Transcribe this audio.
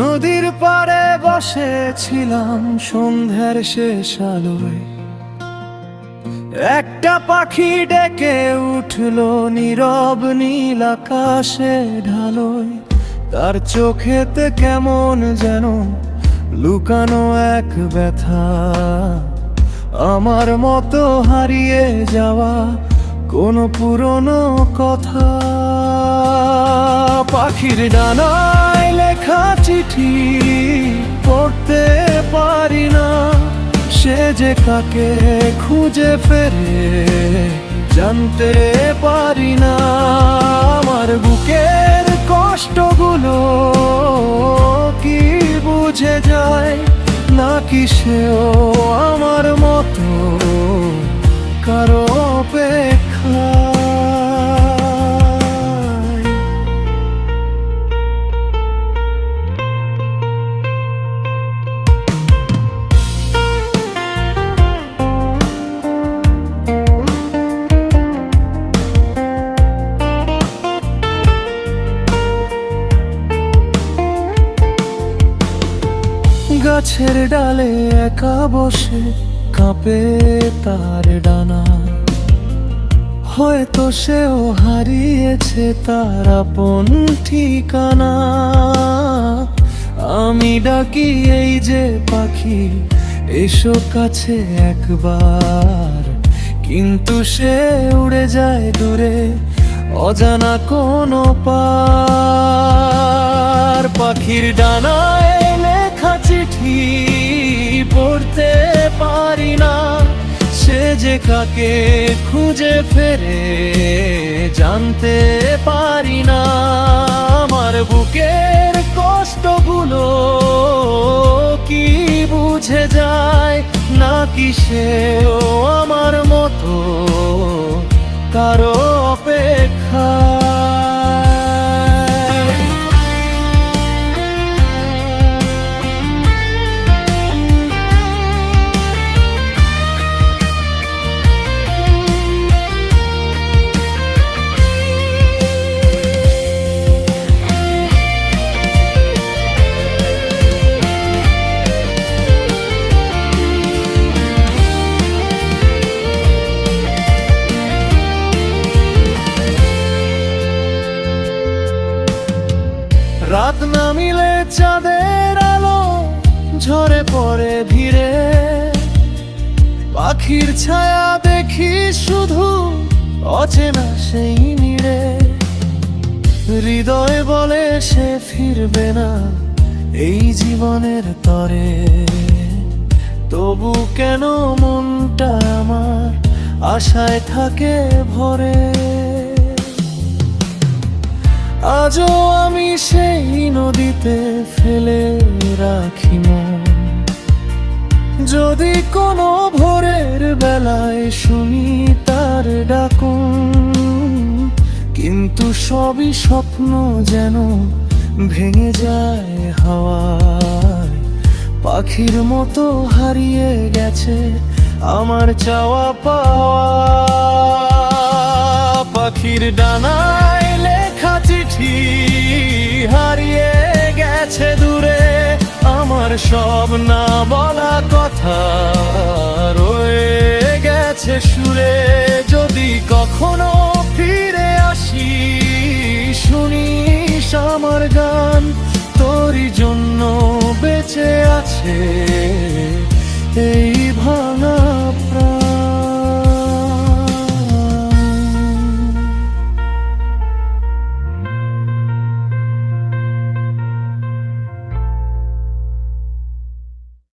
নদীর পাড়ে বসেছিলাম সন্ধ্যার শেষ আলোয়, একটা পাখি ডেকে উঠলো নীরব নীল আকাশে ঢালোয়। তার চোখেতে কেমন যেন লুকানো এক ব্যথা, আমার মতো হারিয়ে যাওয়া কোনো পুরনো কথা। পাখির ডানায় লেখা চিঠি পড়তে পারি না, সে যে কাকে খুঁজে ফেরে জানতে পারি না। আমার বুকের কষ্টগুলো কি বুঝে যায়, নাকি সেও আমার মতো কারো অপেক্ষা। গাছের ডালে একা বসে কাঁপে তার ডানা, হয়তো সেও হারিয়েছে তার আপন ঠিকানা। আমি ডাকি এই যে পাখি এসো কাছে একবার, কিন্তু সে উড়ে যায় দূরে অজানা কোনো পার। পাখির ডানায় লেখা চিঠি পড়তে পারি না, সে যে কাকে খুঁজে ফেরে জানতে পারি না। আমার বুকের কষ্টগুলো কি বুঝে যায়, নাকি সেও আমার মতো কারো অপেক্ষা। রাত নামিলে চাঁদের আলো ঝরে পড়ে ধীরে, পাখির ছায়া দেখি শুধু অচেনা সেই নীড়ে। হৃদয় বলে সে ফিরবে না এই জীবনের তরে, তবু কেন মনটা আমার আশায় থাকে ভরে। আজও আমি সেই নদীতে ফেলে রাখি মন, যদি কোনো ভোরের বেলায় শুনি তার ডাকুন। কিন্তু সবই স্বপ্ন যেন ভেঙে যায় হাওয়ায়, পাখির মতো হারিয়ে গেছে আমার চাওয়া পাওয়া। পাখির ডানায় লেখা চিঠি হারিয়ে গেছে দূরে, আমার সব না বলা কথা রয়ে গেছে সুরে। যদি কখনো ফিরে আসি শুনিস আমার গান, তোরই জন্য বেঁচে আছে এই ভাঙা